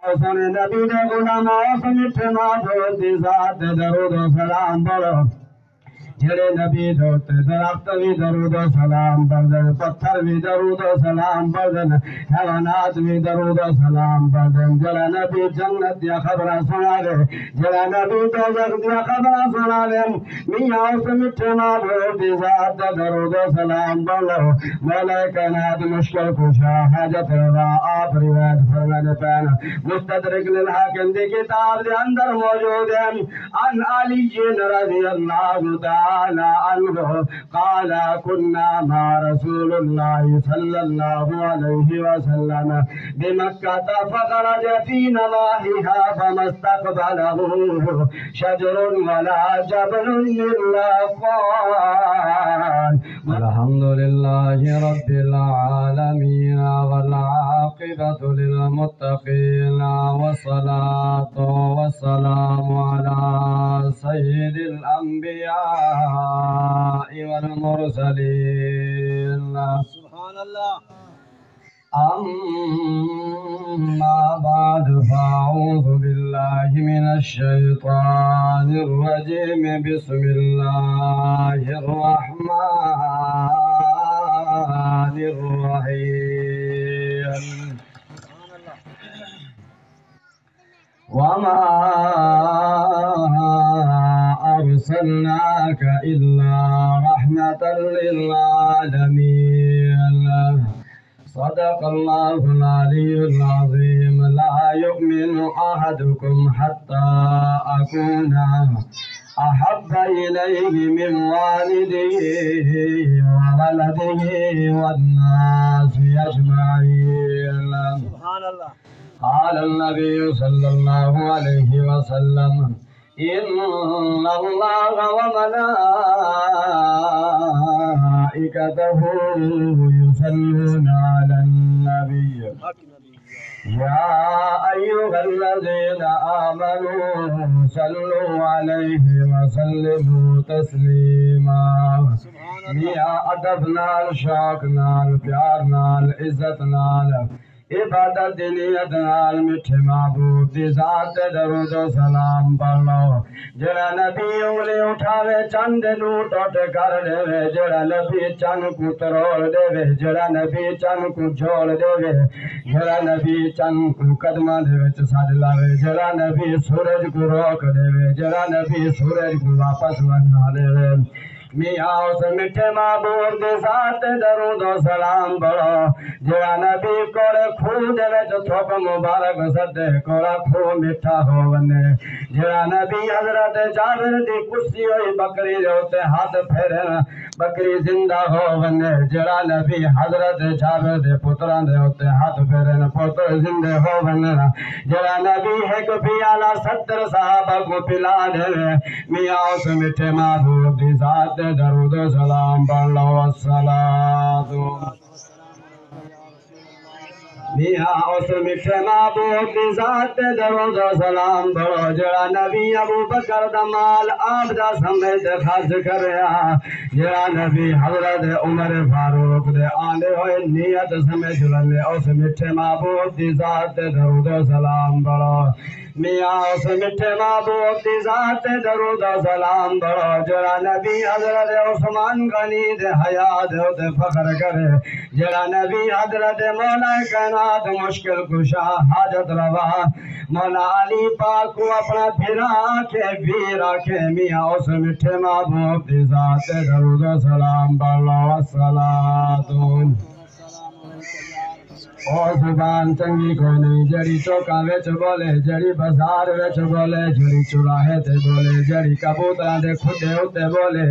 حسن نبی دے غلام اس میٹھے معبود دی ذات درود و سلام پڑھو جڑے نبی دوتے درخت بھی درود و سلام پڑھن پتھر بھی درود و سلام پڑھن حیوانات بھی درود و سلام پڑھن جڑا نبی جنت یا خبرہ سنا دے جڑا نبی دوزخ یا خبرہ سنا دے میاں اس میٹھے معبود دی ذات درود و سلام پڑھو مولا کائنات مشکل کشا حاجت روا آپ روایت فرمانے پہنا مستدرک للحاکم دی کتاب دے اندر موجود ہے ان علی رضی اللہ تعالی عنہ قال كنا مع رسول الله صلى الله عليه وسلم بمكة فخرج في نواحيها فما استقبله شجر ولا جبل إلا قال الحمد لله رب العالمين والعاقبة للمتقين والصلاة والسلام على سيد الأنبياء والمرسلين سبحان الله أما بعد فأعوذ بالله من الشيطان الرجيم بسم الله الرحمن الرحيم وما أرسلناك إلا رحمة للعالمين صدق الله العلي العظيم لا يؤمن أحدكم حتى أكون أحب إليه من والده وولده والناس أجمعين سبحان الله قال النبي صلى الله عليه وسلم إن الله وملائكته يصلون على النبي يا أيها الذين آمنوا صلوا عليه وسلموا تسليما ميا ادب نال شوق نال پیار نال عزت نال عبادت نیت نال میٹھے معبود دی ذات درود و سلام پڑھ لو جڑا نبی انگلی اٹھاوے چند نو ٹوٹ کر دے وے جڑا نبی چند کو تروڑ دے وے جڑا نبی چند کو جھوڑ دے وے جڑا نبی چند کو قدمہ دے وچ ساڈ لاوے جڑا نبی سورج کو روک دے وے جڑا نبی سورج کو واپس بنا دے وے میاں اس میٹھے معبود دی ذات درود و سلام پڑھو جڑا نبی کوڑے کھو دے وچ تھوک مبارک سدے کوڑا کھو میٹھا ہو ونے جڑا نبی حضرت جابر دی کرسی ہوئی بکری دے اوتے ہاتھ پھیرن بکری زندہ ہو ونے جڑا نبی حضرت جابر دے پتراں دے اوتے ہاتھ پھیرن پتر زندے ہو ونے جڑا نبی ایک پیالہ 70 صحابہ کو پلا دے میاں اس میٹھے معبود دی ذات درود و سلام پڑھ لو الصلاۃ میاں اس میٹھے معبود دی ذات درود و سلام پڑھو جڑا نبی ابو بکر دا مال آپ دا سمیت خرچ کریا جڑا نبی حضرت عمر فاروق دے آنے ہوئے نیت سمیت لنے اس میٹھے معبود دی ذات درود و سلام پڑھو میاں اس میٹھے معبود دی ذات درود و سلام پڑھو جڑا نبی حضرت عثمان غنی دے حیات دے فخر کرے جڑا نبی حضرت مولا کائنات مشکل کشا حاجت روا مولا علی پاک کو اپنا پھرا کے بھی رکھے میاں اس میٹھے معبود دی ذات درود و سلام پڑھ لو الصلاۃ او زبان چنگی کوئی نہیں جڑی چوکا وچ بولے جڑی بازار وچ بولے جڑی چوراہے تے بولے جڑی کبوتراں دے کھڈے اوتے بولے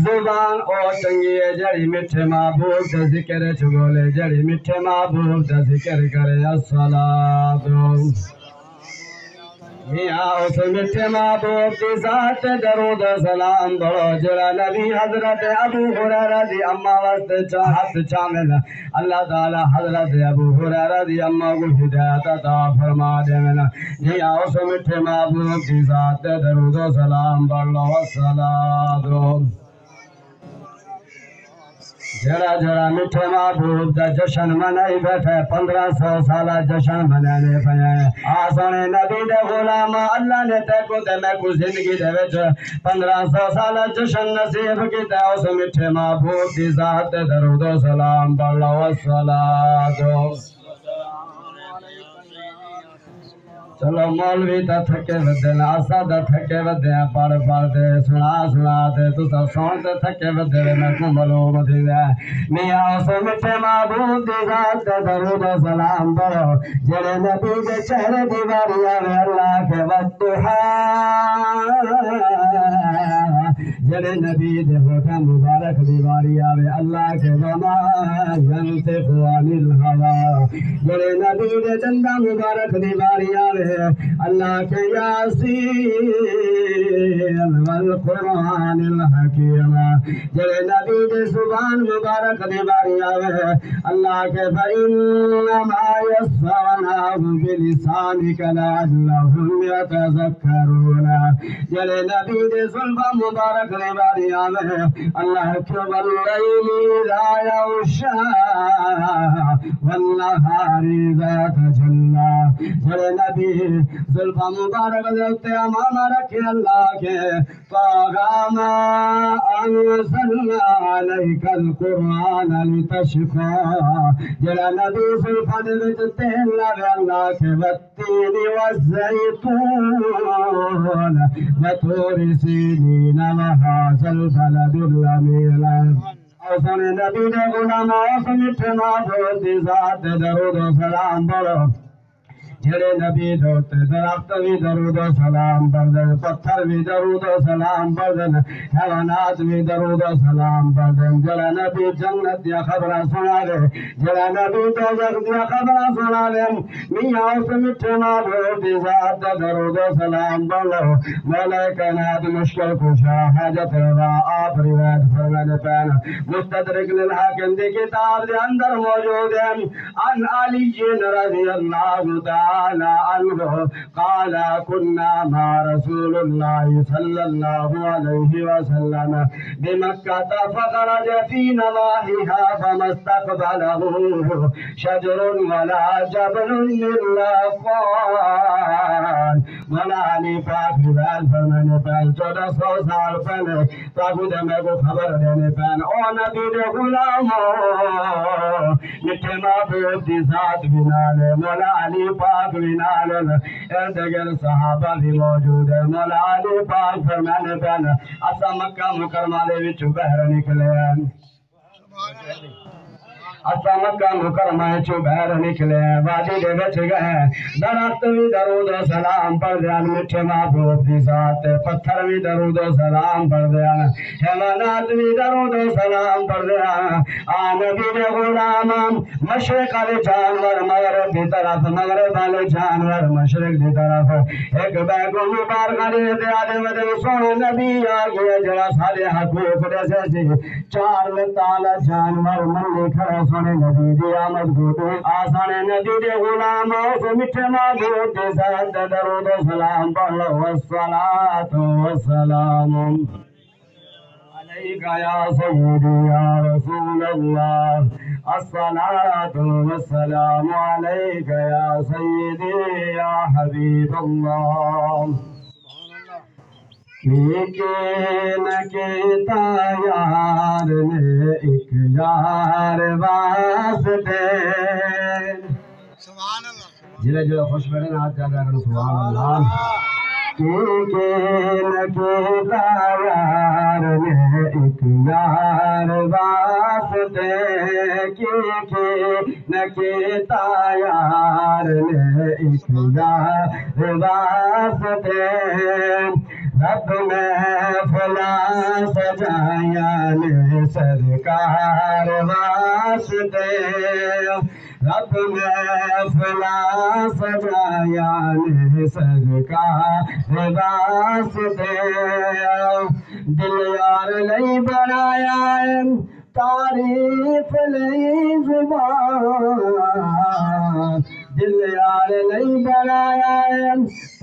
زبان او چنگی ہے جڑی میٹھے معبود دے ذکر وچ بولے جڑی میٹھے معبود دا ذکر کرے الصلاۃ میاں اس میٹھے معبود دی ذات درود و سلام پڑھو جڑا نبی حضرت ابو ہریرہ دی اماں واسطے چاہت چامل اللہ تعالی حضرت ابو ہریرہ دی اماں کو ہدایت عطا فرما دے میاں اس میٹھے معبود دی ذات درود و سلام پڑھ لو الصلاۃ जड़ा जड़ा मिठे महबूब दा जश्न मनाई बैठे 1500 साल जश्न मनाने पे आसने नबी दे गुलाम अल्लाह ने तेको ते मैं को जिंदगी दे विच 1500 साल जश्न नसीब कीता उस मिठे महबूब दी जात ते दरूद व सलाम पढ़ लो अस्सलातो चलो मौलवी ता थके वदे आसा दा थके वदे पढ़ दे सुना दे तू तो सुन ते थके वदे मैं को मालूम थी मियां उस मिठे महबूब दी जात ते दरूद व सलाम पढ़ो जेड़े नबी दे चेहरे दी बारी आवे अल्लाह के वद्दुहा जेड़े नबी दे होठा मुबारक दी बारी आवे अल्लाह के वमा यंतिकु अनिल हवा जेड़े नबी दे चंदा मुबारक दी बारी आवे अल्लाह के यासीन वल कुरानिल हकीम जेड़े नबी दे जुबान मुबारक दी बारी आवे अल्लाह के फइन्नमा यस्सरनाहु बिलिसानिका लअल्लहुम यतज़क्करून जेड़े नबी दे जुल्फा मुबारक दी बारी आवे अल्लाह के वल्लैली इज़ा यग़शा वन्नहारि इज़ा तजल्ला जेड़े नबी जुल्फा मुबारक दे उत्ते अमामा रखे अल्लाह के फ़ागामा अंज़लना अलैकल कुरान लितशक़ा जेड़ा नबी जुल्फा दे विच तेल लावे अल्लाह के वत्तीन वज़्ज़ैतून वतूर सीनीन वहाज़ल बलदिल अमीन औसने नबी दे गुलाम औस मिठे महबूब दी जात दरूद व सलाम पढ़ो जेड़े नबी दोते दरख्त भी दरूद व सलाम पढ़दन पत्थर भी दरूद व सलाम पढ़दन हैवानात भी दरूद व सलाम पढ़दन जेड़ा नबी जन्नत दी खबरां सुना दे जेड़ा नबी दोज़ख दी खबरां सुना दे मियां उस मिठे महबूब दी जात दरूद व सलाम पढ़ो मौला कायनात मुश्किल कुशा हाजत रवा आप रिवायत फरमाने पैन मुस्तदरिक लिल हाकिम दी किताब दे अंदर मौजूद है अन अली रज़ियल्लाहु ताला अन्हु क़ाल कुन्ना मा रसूलुल्लाह सल्लल्लाहु अलैहि वसल्लम बिमक्का फखरज फी नवाहिहा फमस्तक़बलहु शजरुन वला जबलुन इल्ला क़ाल मौला अली पाक रिवायत फरमाने पैन 1400 साल पहले प्रभु ने मेरे को खबर देने पैन ओ नबी दे गुलामो मिठे महबूब दी जात भी नाले मौला अली पाक भी नाले इर्द गिर्द सहाबा भी मौजूद है मौला अली पाक फरमाने पैन असा मक्का मुकरमा दे विचों बहर निकले असा मक्का मुकरमा चो बहर निकले वादी दे विच गए दरख्त भी दरूद व सलाम पढ़ दिया मिठे महबूब दी जात पत्थर भी दरूद व सलाम पढ़ दिया हैवानात भी दरूद व सलाम पढ़ दिया आ नबी दे गुलाम मशरिक वाले जानवर मगरिब की तरफ मगरिब वाले जानवर मशरिक की तरफ एक बैगो मुबारक दे आदे वदे सोने नबी आ गया जरा सारे हकूक दे से चार ताला जानवर मंगे खड़े सोने नबी दी आमद को आसाने नबी दे गुलाम उस मिठे महबूब दी जात दरूद व सलाम पढ़ लो वस्सलातु वस्सलाम अलैका या सय्यदी या रसूल अल्लाह अस्सलातु वस्सलाम अलैका या सय्यदी या हबीब अल्लाह न केता यार ने एक यार वास्ते जिले जिले खुश बैठे ना हाथ जाकर करो सुभान अल्लाह न केता यार ने एक यार वास्ते न केता यार ने एक यार वास्ते रब महफिला सजाया ने सरकार वास्ते रब महफिला सजाया ने सरकार वास्ते दिल यार नहीं बनाया तारीफ नहीं जुबान दिल यार नहीं बनाया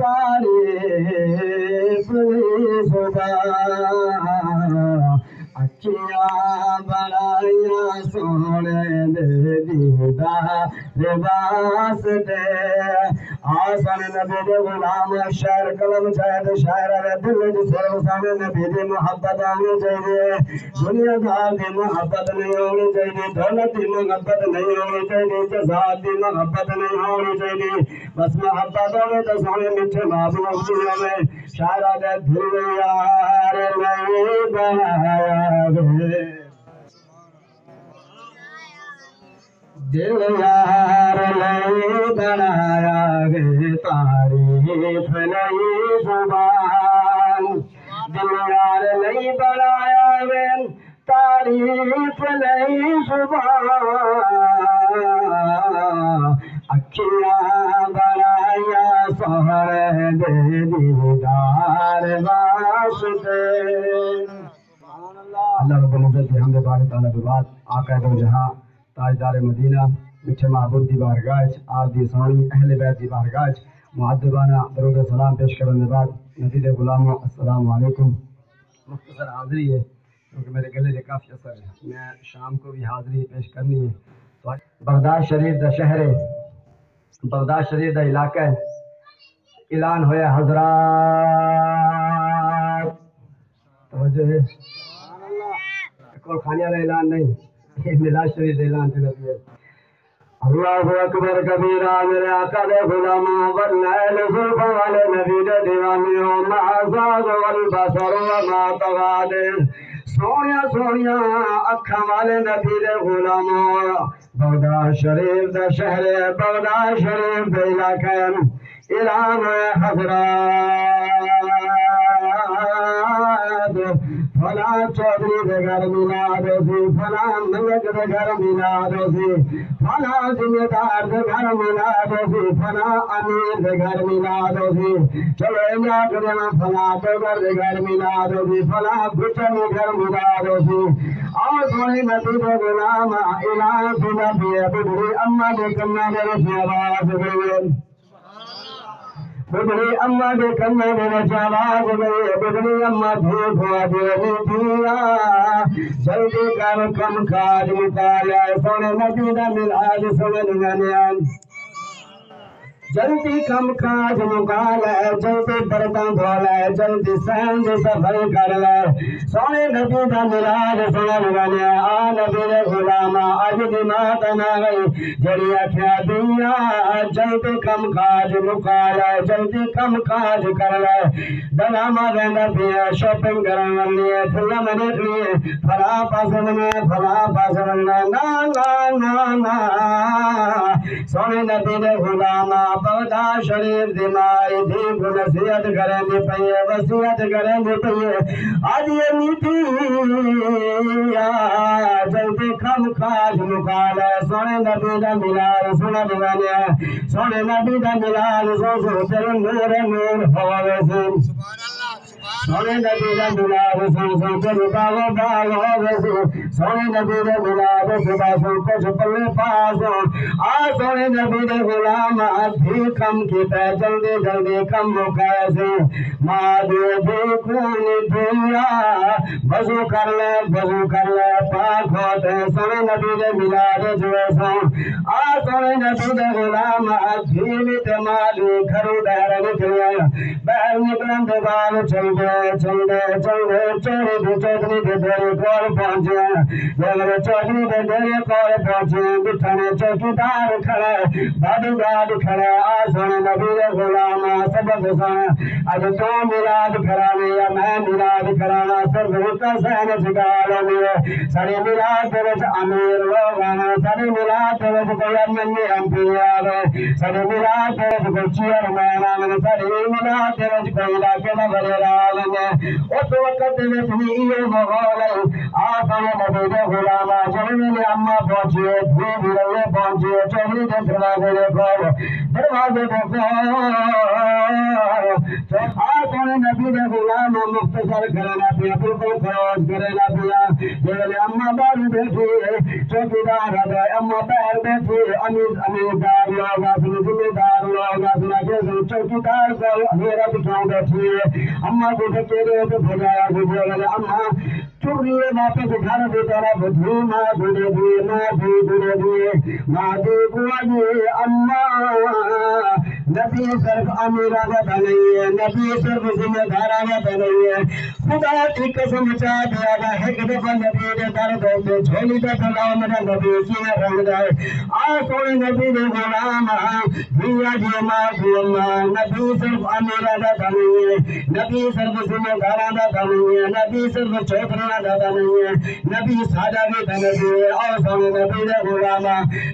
तारीफ नहीं जुबान अखियां बनाया सोने दे दीदार वास्ते आसन नबी दे गुलाम शायर कलम शायद शायर रे दिल दी सरवसान नबी दी मोहब्बत आनी चाहिए दुनिया दार दी मोहब्बत नहीं होनी चाहिए दौलत दी मोहब्बत नहीं होनी चाहिए जज़ात दी मोहब्बत नहीं होनी चाहिए बस मोहब्बत होवे तो सोने मिठे महबूब दी होवे शायर दे दिल यार नहीं बनाया वे दिल यार नहीं बनाया गे तारीफ नहीं जुबान दिल यार नहीं बनाया गे तारीफ नहीं जुबान अखियां बनाया सोहरे दे दीदार वास्ते अल्लाह रब्बुल इज्जत की हमद बारी ताला के बाद आका दो जहां ताजदार मदीना मिठे महबूब दी बारगाह आप दी सोनी अहले बैत दी बारगाह मुअद्दबाना दरूद सलाम पेश करने के बाद नबी दे गुलामों अस्सलाम वालेकुम। मुख्तसर हाज़री है क्योंकि मेरे गले से काफ़ी असर है, मैं शाम को भी हाज़री पेश करनी है। बगदाद शरीफ दा शहर है, बगदाद शरीफ दा इलाका है। ऐलान होया हज़रात तवज्जो है कोल खाने वाला ऐलान नहीं मिलाद शरीफ ऐलान से लगी है। अल्लाहु अकबर कबीरा मेरे आका दे गुलामा वल्लैल जुल्फा वाले नबी दे दीवानियों माज़ाग वल बसर व मा तगाद सोनिया सोनिया अखा वाले नबी दे गुलामों बगदाद शरीफ दा शहर बगदाद शरीफ दे इलाका ऐलान है हज़रात फला चौधरी के घर मिलाद सी फला मलक के घर मिलाद सी फला जिम्मेदार के घर मिलाद सी फला अमीर के घर मिलाद सी चलो इमरा करना फला टोगर के घर मिलाद सी फला गुचन के घर मिलाद सी और थोड़ी नबी के गुलाम इलान सुना पिए बुढ़ी अम्मा के कन्ना के आवाज गई बुढ़ी अम्मा के कन्ने में आवाज गई बुढ़ी अम्मा धूप हुआ देवी दिया जल्दी कर कम काज मुकाया सोने नबी दा मिलाद सोने दुनिया जल्दी कम काज मुका ले जल्दी बर्तन धो ले जल्दी सहन दे सफर कर ले सोने नबी दा मिलाद सोने दुनिया आ नबी दे गुलाम अज दी मात ना गई जड़ी आख्या दुनिया जल्दी कम काज मुका ले जल्दी कम काज कर ले दलामा वेंदा पिया शॉपिंग करन लिए फिल्म देखनी है फला पसंद में फला पसंद ना ना ना ना सोने नबी दे गुलाम बगदाद शरीफ दी माई दी को नसीहत करेंदी पई है वसीयत करेंदी पई है आज ये मीठी जल्दी कम काज मुका ले सोने नबी दा मिलाद सुना दीवाने सोने नबी दा मिलाद सो तेरे नूर नूर होवे से सोने नबी दा मिलाद सो तेरे बागो बागो होवे से सोने नबी दा मिलाद सुबह सो कुछ पल्ले पास आ सोने नबी दे गुलाम भी कम कीता जल्दी जल्दी कम मुकाया से मां दे खून दिया वजू कर ले पाक होते सोने नबी दे मिलाद जुए सो आ सोने नबी दे गुलाम भी ते माली घरू डर निकलिया बाहर निकलन के बाद चल गए चोरी भी चौधरी के डेरे कोल पहुंचे मेरे चौधरी के डेरे कोल पहुंचे बिठाने चौकीदार खड़े बॉडीगार्ड खड़े आ सोने नबी दे गुलाम सबक सुन आज तो मिलाद कराने या मैं मिलाद कराना सिर्फ एक सहन शिकार मेरे सारे मिलाद दे विच अमीर लोग आना सारे मिलाद दे विच कोई एमएलए एमपी आवे सारे मिलाद दे विच कोई चेयरमैन आवे सारे मिलाद दे विच कोई इलाके दा वडेरा आवे उस वक्त दे विच भी ये माहौल है आ सोने नबी दे गुलाम जब मेरे अम्मा पहुंचे भी रहे पहुंचे चौधरी के दरवाजे देखो सोने नबी दे गुलाम मुख्तसर करना पिया बिल्कुल खरोज करना पिया जेले अम्मा बाहर बैठी चौकीदार है अम्मा बाहर बैठी अमीरदार लोग असली जिम्मेदार लोग असला के चौकीदार को मेरा बिठाऊं बैठी है अम्मा को धकेले तो भगाया गुजरे अम्मा چوریے واپس گھر کی طرف دھیما دھڑے دیے ماں دھڑے دیے ماں دی بوا جی اما نبی صرف امیرہ کا نہیں ہے نبی صرف ذمہ دارہ کا نہیں ہے خدا کی قسم چاہ دیا گا ایک دفعہ نبی نے درد ہوتے جھولی کا پھیلاؤ میرا نبی سینے رنگ جائے کوئی نبی نے غلام دیا جی ماں دی اما نبی صرف امیرہ کا نہیں ہے نبی صرف ذمہ دارہ کا نہیں ہے نبی صرف چوکرا کا نہیں ہے نبی سادہ بھی نبی ہے اور سب نبی نے غلام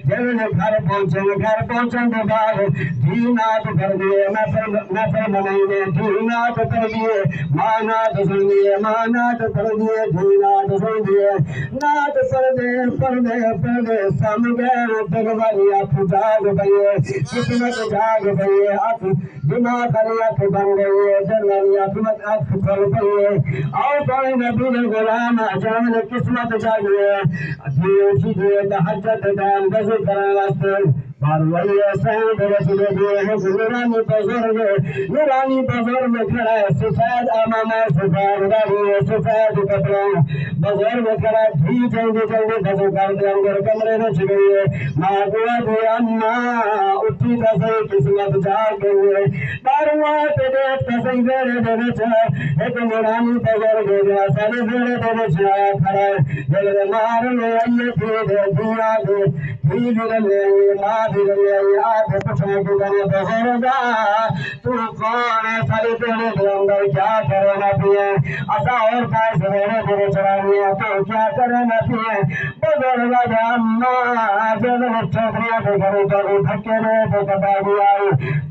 جب نے گھر پہنچن کے بعد دینات کر دیے نفر منائینے دینات کر دیے مانات سن دیے مانات کر دیے دینات سن دیے نات پڑھ دے سمغیر تگواری آپ جاگ گئیے قسمت جاگ گئیے آپ دماغ کری آپ بن گئیے جنگلی آپ کھل گئیے اور کوئی نبی نے غلام جنگ نے قسمت جاگئے دیئے تحجت دام گزر کرنے واسطے باروئی سید رسول دیئے ہیں نورانی بزرگ کھڑا ہے سفید امام سفید راوی سفید کپڑوں بزرگ کھڑا ہے بھی جلدی بزر کر دے اندر کمرے میں چگئیے ماں دعا دی اما اٹھی کسی قسمت جاگ گئے باروات دیت کسی زیرے دینے چاہے ایک نورانی بزرگ دینا ساری زیرے دینے چاہے کھڑا ہے جلد مار لے آئیے دیا دے بھی لے ماں بھی لے آتے پچھنے کی جانے بزرگا تو کون ہے ساری دینے دے اندر کیا کرے نہ پیے ایسا اور کائے سویرے دینے چڑھانی ہے تو کیا کرے نہ پیے بزرگا دے اممہ جب چوکریاں دے گھرے تو دھکے رہے تو کتا دیا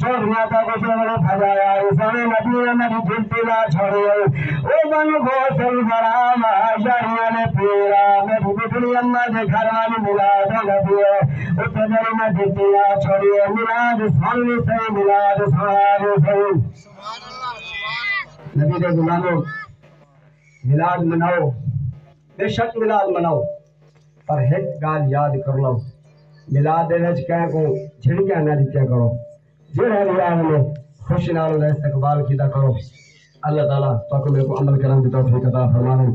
چوکریاں تا کچھ رہے بھجایا سونے نبی میری دلتی نہ چھوڑی او بن گو سل برام جاریاں نے پیرا میری بکری اممہ دے گھر والی ملاد نبی ہے اتنے میری میں دلتی نہ چھوڑی ملاد سنوی سے ملاد سنوی سے نبی دے غلاموں ملاد مناؤ بے شک ملاد مناؤ پر ایک گال یاد کر لو ملاد دے وچ کہہ کو جھڑکیاں نہ دیا کرو جڑے ملاد میں خوشی نال استقبال کیتا کرو اللہ تعالیٰ تو میرے کو عمل کرنے کی توفیق عطا فرمائے